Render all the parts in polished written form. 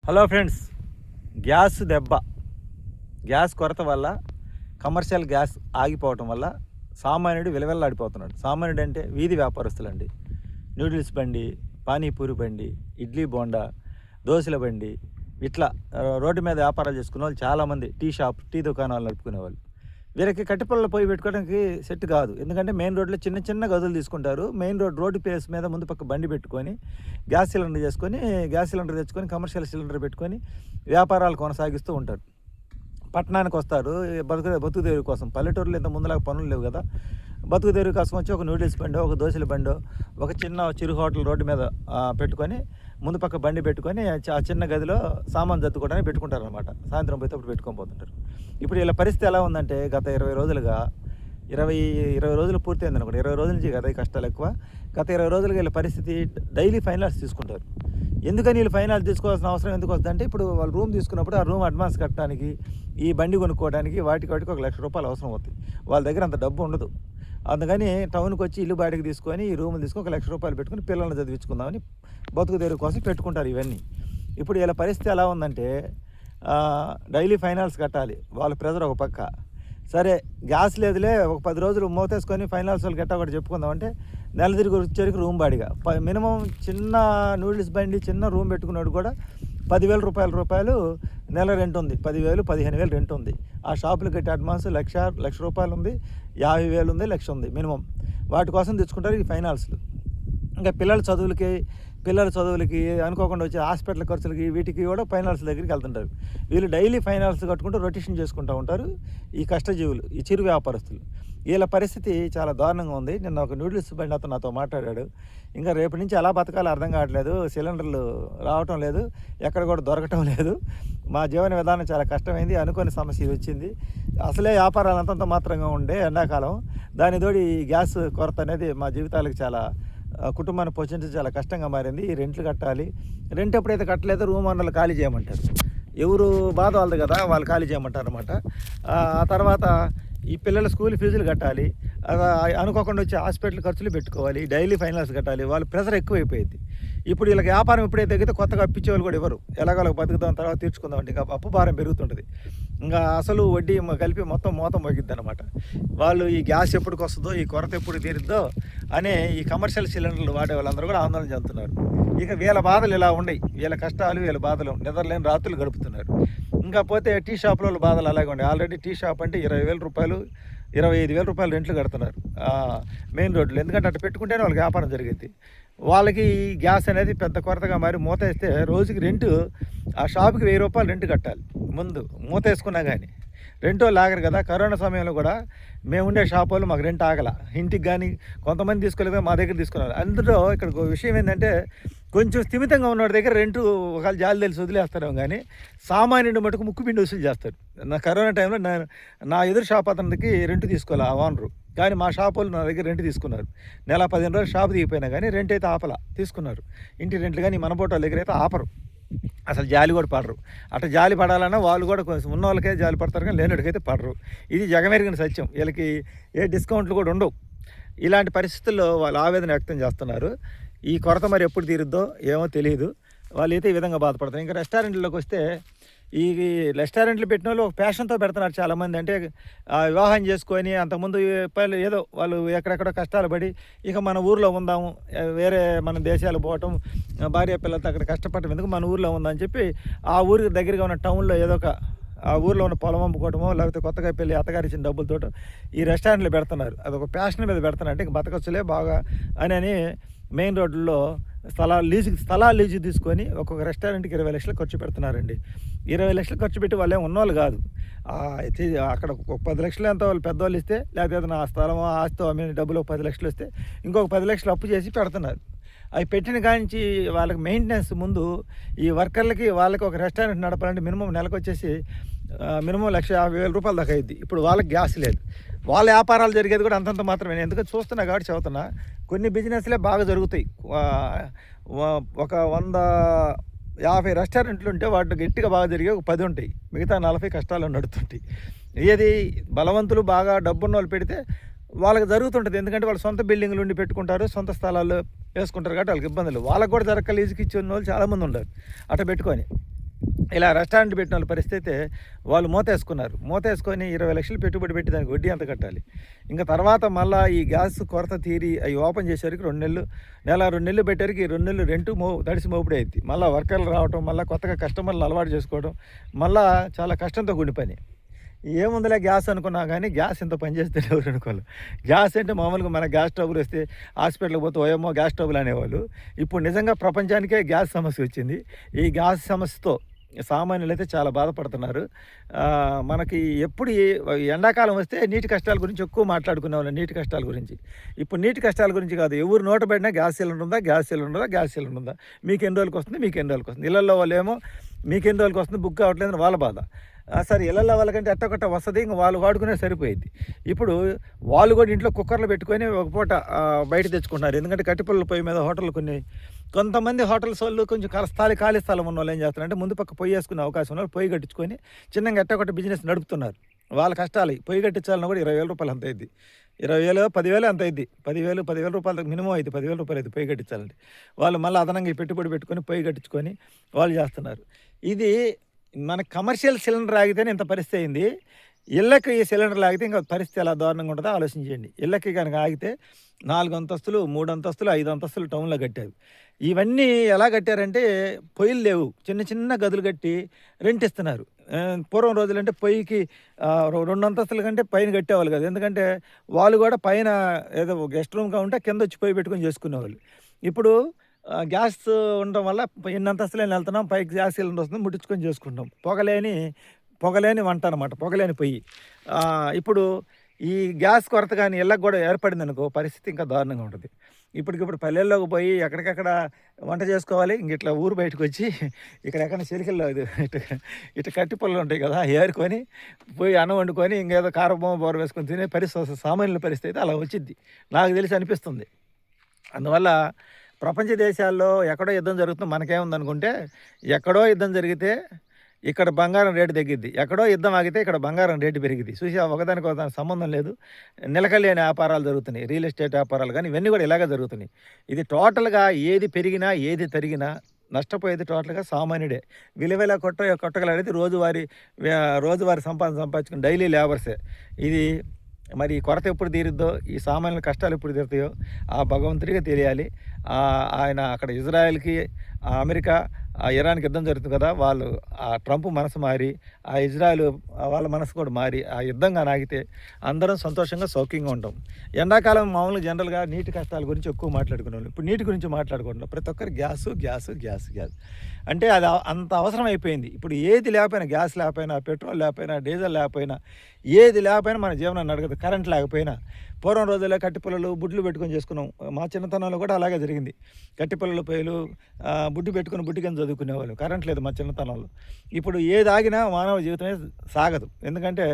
Hello friends, gas కొరత వల్ల commercial gas ఆగిపోవటం వల్ల సామాన్యుడు విలవెల్లాడిపోతున్నాడు. సామాన్యుడు అంటే వీధి వ్యాపారస్తులండి. నూడిల్స్ బండి, పానీపూరి బండి, ఇడ్లీ బోండా, దోశల బండి, ఇట్లా రోడ్డు మీద వ్యాపారాలు చేసుకునే వాళ్ళు చాలామంది, టీ దుకాణాలు నడుపుకునేవాళ్ళు. వీళ్ళకి కట్టిపొల్ల పోయి పెట్టుకోవడానికి సెట్ కాదు. ఎందుకంటే మెయిన్ రోడ్లో చిన్న చిన్న గదులు తీసుకుంటారు. మెయిన్ రోడ్డు ప్లేస్ మీద ముందు పక్క బండి పెట్టుకొని గ్యాస్ సిలిండర్ తెచ్చుకొని కమర్షియల్ సిలిండర్ పెట్టుకొని వ్యాపారాలు కొనసాగిస్తూ ఉంటారు. పట్టణానికి వస్తారు బతుకుదేవి కోసం. పల్లెటూరులో ఇంత ముందులాగా పనులు లేవు కదా. బతుకుదేవి కోసం వచ్చి ఒక నూడిల్స్ బండో, ఒక దోశల బండో, ఒక చిన్న చిరు హోటల్ రోడ్డు మీద పెట్టుకొని ముందు పక్క బండి పెట్టుకొని ఆ చిన్న గదిలో సామాన్ జత్తుకోవడానికి పెట్టుకుంటారనమాట. సాయంత్రం పోతే అప్పుడు పెట్టుకొని పోతుంటారు. ఇప్పుడు ఇలా పరిస్థితి ఎలా ఉందంటే గత 20 రోజులుగా 20 రోజులు పూర్తయింది అనుకోండి. 20 రోజుల నుంచి కదా కష్టాలు ఎక్కువ. గత 20 రోజులుగా వీళ్ళ పరిస్థితి డైలీ ఫైనాన్స్ తీసుకుంటారు. ఎందుకని వీళ్ళు ఫైనాన్స్ తీసుకోవాల్సిన అవసరం ఎందుకు వస్తుందంటే, ఇప్పుడు వాళ్ళు రూమ్ తీసుకున్నప్పుడు ఆ రూమ్ అడ్వాన్స్ కట్టడానికి, ఈ బండి కొనుక్కోవడానికి వాటికి 1,00,000 అవసరం అవుతుంది. వాళ్ళ దగ్గర అంత డబ్బు ఉండదు. అందుకని టౌన్కి వచ్చి ఇల్లు బాడికి తీసుకొని ఈ రూములు తీసుకొని ₹1,00,000 పెట్టుకుని పిల్లల్ని చదివించుకుందామని బతుకుదేరు కోసం పెట్టుకుంటారు ఇవన్నీ. ఇప్పుడు వీళ్ళ పరిస్థితి ఎలా ఉందంటే డైలీ ఫైనాన్స్ కట్టాలి. వాళ్ళ ప్రెజర్ ఒక పక్క. సరే గ్యాస్ లేదులే, ఒక 10 రోజులు మోతేసుకొని ఫైనాన్స్ వాళ్ళు గట్టా ఒకటి చెప్పుకుందామంటే నెల తిరిగి వచ్చేసరికి రూమ్ బాడిగా మినిమం చిన్న నూడిల్స్ బండి చిన్న రూమ్ పెట్టుకున్నాడు కూడా ₹10,000 నెల రెంట్ ఉంది. 10,000 15,000 రెంట్ ఉంది. ఆ షాపులు కట్టే అడ్వాన్స్ ₹1,00,000 ఉంది, 50,000 ఉంది, 1,00,000 ఉంది మినిమం. వాటి కోసం తెచ్చుకుంటారు ఈ ఫైనాన్స్లు. ఇంకా పిల్లల చదువులకి అనుకోకుండా వచ్చే హాస్పిటల్ ఖర్చులకి వీటికి కూడా ఫైనాన్స్ దగ్గరికి వెళ్తుంటారు. వీళ్ళు డైలీ ఫైనాన్స్ కట్టుకుంటూ రొటేషన్ చేసుకుంటూ ఉంటారు ఈ కష్టజీవులు, ఈ చిరు వ్యాపారస్తులు. వీళ్ళ పరిస్థితి చాలా దారుణంగా ఉంది. నిన్న ఒక నూడిల్స్ బండి అతను నాతో మాట్లాడాడు. ఇంకా రేపటి నుంచి ఎలా బతకాలో అర్థం కావట్లేదు, సిలిండర్లు రావటం లేదు, ఎక్కడ కూడా దొరకటం లేదు, మా జీవన విధానం చాలా కష్టమైంది, అనుకోని సమస్య వచ్చింది. అసలే వ్యాపారాలు అంతంత మాత్రంగా ఉండే ఎండాకాలం, దానితోటి ఈ గ్యాస్ కొరత అనేది మా జీవితాలకు చాలా కుటుంబాన్ని పోషించడం చాలా కష్టంగా మారింది. ఈ రెంట్లు కట్టాలి. రెంట్ ఎప్పుడైతే కట్టలేదో రూమ్ ఓనర్లు ఖాళీ చేయమంటారు. ఎవరు బాధ వాళ్ళది కదా, వాళ్ళు ఖాళీ చేయమంటారు అనమాట. ఆ తర్వాత ఈ పిల్లల స్కూల్ ఫీజులు కట్టాలి, అనుకోకుండా వచ్చి హాస్పిటల్ ఖర్చులు పెట్టుకోవాలి, డైలీ ఫైనాన్స్ కట్టాలి. వాళ్ళ ప్రెషర్ ఎక్కువైపోయింది. ఇప్పుడు వీళ్ళకి వ్యాపారం ఎప్పుడైతే తగ్గితే కొత్తగా అప్పించేవాళ్ళు కూడా ఎవరు, ఎలాగోలా బతుకుతాం, తర్వాత తీర్చుకుందాం అంటే ఇంకా అప్పు భారం పెరుగుతుంటుంది. ఇంకా అసలు వడ్డీ కలిపి మొత్తం మోగిద్ది అనమాట. వాళ్ళు ఈ గ్యాస్ ఎప్పటికి వస్తుందో, ఈ కొరత ఎప్పుడు తీరుద్దో అనే ఈ కమర్షియల్ సిలిండర్లు వాడే వాళ్ళందరూ కూడా ఆందోళన చెందుతున్నారు. ఇక వీళ్ళ బాధలు ఇలా ఉన్నాయి, వీళ్ళ కష్టాలు వీళ్ళ బాధలు నిద్రలేని రాత్రులు గడుపుతున్నారు. ఇంకా పోతే టీ షాపుల బాధలు అలాగే ఉన్నాయి. ఆల్రెడీ టీ షాప్ అంటే ₹20,000 ₹25,000 రెంట్లు కడుతున్నారు మెయిన్ రోడ్లు. ఎందుకంటే అటు పెట్టుకుంటేనే వాళ్ళకి వ్యాపారం జరిగింది. వాళ్ళకి ఈ గ్యాస్ అనేది పెద్ద కొరతగా మారి మూతేస్తే రోజుకి రెంటు ఆ షాపుకి ₹1,000 రెంట్ కట్టాలి. ముందు మూతేసుకున్నా కానీ రెంటో లాగరు కదా. కరోనా సమయంలో కూడా మేము ఉండే షాప్ వాళ్ళు మాకు రెంట్ ఆగల, ఇంటికి కానీ కొంతమంది తీసుకోలేదు, మా దగ్గర తీసుకున్నారు. అందులో ఇక్కడ విషయం ఏంటంటే, కొంచెం స్థిమితంగా ఉన్నవాడి దగ్గర రెంటు ఒకవేళ జాలి తెలిసి వదిలేస్తారేమో కానీ సామాన్యుడి మటుకు ముక్కుపిండి వసూలు చేస్తారు. నా కరోనా టైంలో నా ఎదురు షాప్ అతనికి రెంట్ తీసుకోవాలి ఆ ఓనరు, కానీ మా షాప్ వాళ్ళు నా దగ్గర రెంట్ తీసుకున్నారు. నెల 15 రోజులు షాప్ దిగిపోయినా కానీ రెంట్ అయితే ఆపల తీసుకున్నారు. ఇంటి రెంట్లు కానీ మన బోటోళ్ళ దగ్గర అయితే ఆపరు, అసలు జాలి కూడా పడరు. అట్లా జాలి పడాలన్నా వాళ్ళు కూడా కొంచెం ఉన్న వాళ్ళకే జాలి పడతారు, కానీ లేనివాడికైతే పడరు. ఇది జగమెరిగిన సత్యం. వీళ్ళకి ఏ డిస్కౌంట్లు కూడా ఉండవు. ఇలాంటి పరిస్థితుల్లో వాళ్ళు ఆవేదన వ్యక్తం చేస్తున్నారు. ఈ కొరత మరి ఎప్పుడు తీరుద్దో ఏమో తెలియదు. వాళ్ళు అయితే ఈ విధంగా బాధపడతారు. ఇంకా రెస్టారెంట్లోకి వస్తే, ఈ రెస్టారెంట్లు పెట్టిన వాళ్ళు ఒక ప్యాషన్తో పెడుతున్నారు చాలామంది. అంటే వివాహం చేసుకొని అంతకుముందు ఏదో వాళ్ళు ఎక్కడెక్కడో కష్టాలు పడి ఇక మన ఊర్లో ఉందాము, వేరే మన దేశాలు పోవటం, భార్య పిల్లలతో అక్కడ కష్టపడటం ఎందుకు, మన ఊర్లో ఉందని చెప్పి ఆ ఊరికి దగ్గరగా ఉన్న టౌన్లో ఏదో ఒక ఆ ఊర్లో ఉన్న పొలం అమ్ముకోవటమో, లేకపోతే కొత్తగా పెళ్ళి అత్తగారు ఇచ్చిన డబ్బులతో ఈ రెస్టారెంట్లు పెడుతున్నారు. అదొక ప్యాషన్ మీద పెడుతున్నారు. అంటే ఇంక బతకొచ్చులే బాగా అని మెయిన్ రోడ్లలో స్థలాలు లీజు తీసుకొని ఒక్కొక్క రెస్టారెంట్కి 20 లక్షలు ఖర్చు పెడుతున్నారండి. 20 లక్షలు ఖర్చు పెట్టి వాళ్ళు ఏమి ఉన్నవాళ్ళు కాదు. అక్కడ ఒక 10 లక్షలు ఎంతో వాళ్ళు పెద్దవాళ్ళు ఇస్తే, లేకపోతే నా స్థలమో ఆస్తో అమ్మిన డబ్బులు 10 లక్షలు వస్తే ఇంకొక 10 లక్షలు అప్పు చేసి పెడుతున్నారు. అవి పెట్టిన కానించి వాళ్ళకి మెయింటెనెన్స్ ముందు ఈ వర్కర్లకి వాళ్ళకి ఒక రెస్టారెంట్ నడపాలంటే మినిమం నెలకు వచ్చేసి మినిమం ₹1,50,000 దాకా అయింది. ఇప్పుడు వాళ్ళకి గ్యాస్ లేదు. వాళ్ళ వ్యాపారాలు జరిగేది కూడా అంతంత మాత్రమే. నేను ఎందుకంటే చూస్తున్నా కాబట్టి చదువుతున్నా. కొన్ని బిజినెస్లే బాగా జరుగుతాయి. ఒక 150 రెస్టారెంట్లు ఉంటే వాటికి గట్టిగా బాగా జరిగే ఒక 10 ఉంటాయి, మిగతా 40 కష్టాలు నడుతుంటాయి. ఏది బలవంతులు బాగా డబ్బున్న వాళ్ళు పెడితే వాళ్ళకి జరుగుతుంటుంది. ఎందుకంటే వాళ్ళు సొంత బిల్డింగ్లు ఉండి పెట్టుకుంటారు, సొంత స్థలాల్లో వేసుకుంటారు కాబట్టి వాళ్ళకి ఇబ్బందులు. వాళ్ళకి కూడా జరగక లీజుకి ఇచ్చిన వాళ్ళు చాలామంది ఉంటారు అట్లా పెట్టుకొని. ఇలా రెస్టారెంట్ పెట్టిన వాళ్ళ పరిస్థితి వాళ్ళు మూతేసుకొని 20 లక్షలు పెట్టుబడి పెట్టి దానికి వడ్డీ అంత కట్టాలి. ఇంకా తర్వాత మళ్ళీ ఈ గ్యాస్ కొరత తీరి అవి ఓపెన్ చేసేసరికి 2 నెలలు 2 నెలలు పెట్టేసరికి 2 నెలలు రెంటు తడిసి మోపుడే అయింది. మళ్ళీ వర్కర్లు రావటం, మళ్ళీ కొత్తగా కస్టమర్లు అలవాటు చేసుకోవడం, మళ్ళీ చాలా కష్టంతో కూడిన పని. ఏముందిలే గ్యాస్ అనుకున్నా కానీ గ్యాస్ ఇంత పనిచేస్తే ఎవరు అనుకోవాలి. గ్యాస్ అంటే మామూలుగా మన గ్యాస్ ట్రబుల్ వస్తే హాస్పిటల్కి పోతే ఓయమ్మో గ్యాస్ ట్రబుల్ అనేవాళ్ళు. ఇప్పుడు నిజంగా ప్రపంచానికే గ్యాస్ సమస్య వచ్చింది. ఈ గ్యాస్ సమస్యతో సామాన్యులు అయితే చాలా బాధపడుతున్నారు. మనకి ఎప్పుడు ఎండాకాలం వస్తే నీటి కష్టాల గురించి ఎక్కువ మాట్లాడుకునే వాళ్ళం, నీటి కష్టాల గురించి. ఇప్పుడు నీటి కష్టాల గురించి కాదు, ఎవరు నోట పడినా గ్యాస్ సిలిండర్ ఉందా, గ్యాస్ సిలిండర్ ఉందా, మీకు ఎన్ని రోజులకి వస్తుంది. ఇళ్ళల్లో వాళ్ళు ఏమో మీకు ఎన్ని రోజులకి వస్తుంది, బుక్ కావట్లేదని వాళ్ళ బాధ. సరే ఇళ్ళల్లో వాళ్ళకంటే ఎట్టకొట్ట వస్తుంది, ఇంకా వాళ్ళు వాడుకునే సరిపోయింది. ఇప్పుడు వాళ్ళు కూడా ఇంట్లో కుక్కర్లు పెట్టుకొని ఒక పూట బయట తెచ్చుకుంటున్నారు. ఎందుకంటే కట్టిపల్లి పొయ్యి మీద హోటళ్ళు కొంతమంది హోటల్స్ వాళ్ళు కొంచెం ఖాళీ స్థలం ఉన్న వాళ్ళు ఏం చేస్తారంటే ముందు పక్క పొయ్యి వేసుకునే అవకాశం ఉన్నారు, పొయ్యి కట్టించుకొని చిన్నగా ఎట్టకొట్ట బిజినెస్ నడుపుతున్నారు. వాళ్ళ కష్టాలు పొయ్యి కట్టించాలన్నా కూడా 20,000 రూపాయలు అంత అయింది. 20,000 10,000 అంత అయింది. 10,000 రూపాయలకు మినిమం అయింది. 10,000 రూపాయలు అయింది పొయ్యి కట్టించాలంటే. వాళ్ళు మళ్ళీ అదనంగా పెట్టుబడి పెట్టుకొని పొయ్యి కట్టించుకొని వాళ్ళు చేస్తున్నారు. ఇది మన కమర్షియల్ సిలిండర్ ఆగితేనే ఇంత పరిస్థితి అయింది. ఇళ్ళకి ఈ సిలిండర్లు ఆగితే ఇంకా పరిస్థితి ఎలా దారుణంగా ఉంటుందో ఆలోచించండి. ఇళ్ళకి కనుక ఆగితే 4 అంతస్తులు 3 అంతస్తులు 5 అంతస్తులు టౌన్లో కట్టారు. ఇవన్నీ ఎలా కట్టారంటే పొయ్యిలు లేవు, చిన్న గదులు కట్టి రెంట్ ఇస్తున్నారు. పూర్వం రోజులంటే పొయ్యికి 2 అంతస్తుల కంటే పైన కట్టేవాళ్ళు కదా, ఎందుకంటే వాళ్ళు కూడా పైన ఏదో గెస్ట్ రూమ్గా ఉంటే కింద వచ్చి పొయ్యి పెట్టుకొని చేసుకునేవాళ్ళు. ఇప్పుడు గ్యాస్ ఉండడం వల్ల ఎన్ని అంతస్తులైనా వెళ్తున్నాం, పైకి గ్యాస్ సిలిండర్ వస్తుంది, ముట్టించుకొని చేసుకుంటాం. పొగలేని వంట అనమాట, పొగలేని పొయ్యి. ఇప్పుడు ఈ గ్యాస్ కొరత కానీ ఇళ్ళకి కూడా ఏర్పడింది అనుకో, పరిస్థితి ఇంకా దారుణంగా ఉంటుంది. ఇప్పటికిప్పుడు పల్లెల్లోకి పోయి ఎక్కడికక్కడ వంట చేసుకోవాలి. ఇంక ఇట్లా ఊరు బయటకు వచ్చి ఎక్కడ చిలికల్లో ఇటు కట్టి పొలాలు ఉంటాయి కదా, ఏరుకొని పోయి అన్నం వండుకొని ఇంకేదో కారబొమ్మ బోర వేసుకొని తినే పరిస్థితి, సామాన్యుల పరిస్థితి అలా వచ్చింది నాకు తెలిసి అనిపిస్తుంది. అందువల్ల ప్రపంచ దేశాల్లో ఎక్కడో యుద్ధం జరుగుతుంది, మనకేముందనుకుంటే ఎక్కడో యుద్ధం జరిగితే ఇక్కడ బంగారం రేటు తగ్గిద్ది, ఎక్కడో యుద్ధం ఆగితే ఇక్కడ బంగారం రేటు పెరిగిద్ది. చూసి ఒకదానికి సంబంధం లేదు. నిలకలేని వ్యాపారాలు జరుగుతున్నాయి, రియల్ ఎస్టేట్ వ్యాపారాలు కానీ ఇవన్నీ కూడా ఇలాగే జరుగుతున్నాయి. ఇది టోటల్గా ఏది పెరిగినా ఏది తరిగినా నష్టపోయేది టోటల్గా సామాన్యుడే. విలువల కొట్టగలనేది రోజువారీ సంపాదించుకుని డైలీ లేబర్సే. ఇది మరి ఈ కొరత ఎప్పుడు తీరుద్దో, ఈ సామాన్యుల కష్టాలు ఎప్పుడు తీరుతాయో ఆ భగవంతుడిగా తెలియాలి. ఆయన అక్కడ ఇజ్రాయెల్కి, అమెరికా, ఇరాన్కి యుద్ధం జరుగుతుంది కదా, వాళ్ళు ఆ ట్రంప్ మనసు మారి, ఆ ఇజ్రాయెల్ వాళ్ళ మనసు కూడా మారి ఆ యుద్ధంగా నాగితే అందరం సంతోషంగా సౌఖ్యంగా ఉంటాం. ఎండాకాలం మామూలుగా జనరల్గా నీటి కష్టాల గురించి ఎక్కువ మాట్లాడుకునేవాళ్ళు. ఇప్పుడు నీటి గురించి మాట్లాడుకుంటున్నాం. ప్రతి ఒక్కరు గ్యాస్ అంటే అది అంత అవసరం అయిపోయింది. ఇప్పుడు ఏది లేకపోయినా, గ్యాస్ లేకపోయినా, పెట్రోల్ లేకపోయినా, డీజిల్ లేకపోయినా, ఏది లేకపోయినా మన జీవనం నడగదు. కరెంట్ లేకపోయినా పూర్వం రోజుల్లో కట్టిపుల్లలు బుడ్లు పెట్టుకొని చేసుకున్నాం. మా చిన్నతనంలో కూడా అలాగే జరిగింది. కట్టిపుల్లలు పొయ్యిలు బుడ్డి పెట్టుకుని బుడ్డి కింద చదువుకునేవాళ్ళు. కరెంట్ లేదు మా చిన్నతనంలో. ఇప్పుడు ఏది ఆగినా మానవ జీవితమే సాగదు. ఎందుకంటే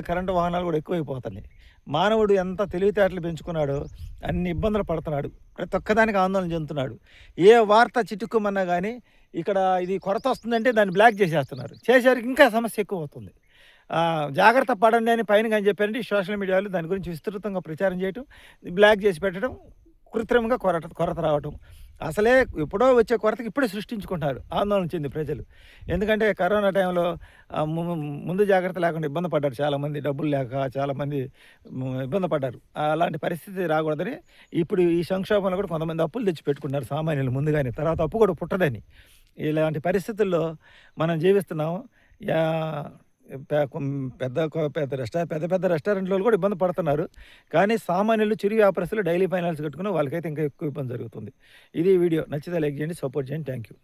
కరెంటు వాహనాలు కూడా ఎక్కువైపోతున్నాయి. మానవుడు ఎంత తెలివితేటలు పెంచుకున్నాడో అన్ని ఇబ్బందులు పడుతున్నాడు. ప్రతి ఒక్కదానికి ఆందోళన చెందుతున్నాడు. ఏ వార్త చిటుక్కుమన్నా కానీ ఇక్కడ ఇది కొరత వస్తుందంటే దాన్ని బ్లాక్ చేసేసరికి ఇంకా సమస్య ఎక్కువ అవుతుంది. జాగ్రత్త పడండి అని పైన కానీ చెప్పారంటే సోషల్ మీడియాలో దాని గురించి విస్తృతంగా ప్రచారం చేయటం, బ్లాక్ చేసి పెట్టడం, కృత్రిమంగా కొరత రావటం. అసలే ఎప్పుడో వచ్చే కొరతకి ఇప్పుడే సృష్టించుకుంటున్నారు ఆందోళన చెంది ప్రజలు. ఎందుకంటే కరోనా టైంలో ముందు జాగ్రత్త లేకుండా ఇబ్బంది పడ్డారు చాలామంది, డబ్బులు లేక చాలామంది ఇబ్బంది పడ్డారు. అలాంటి పరిస్థితి రాకూడదని ఇప్పుడు ఈ సంక్షోభంలో కూడా కొంతమంది అప్పులు తెచ్చి పెట్టుకున్నారు సామాన్యులు ముందుగానే, తర్వాత అప్పు కూడా పుట్టదని. ఇలాంటి పరిస్థితుల్లో మనం జీవిస్తున్నాము. పెద్ద రెస్టారెంట్లో కూడా ఇబ్బంది పడుతున్నారు. కానీ సామాన్యులు, చిరు వ్యాపారస్తులు, డైలీ ఫైనాన్స్ కట్టుకుని వాళ్ళకైతే ఇంకా ఎక్కువ ఇబ్బంది జరుగుతుంది. ఇది వీడియో నచ్చితే లైక్ చేయండి, సపోర్ట్ చేయండి. Thank you.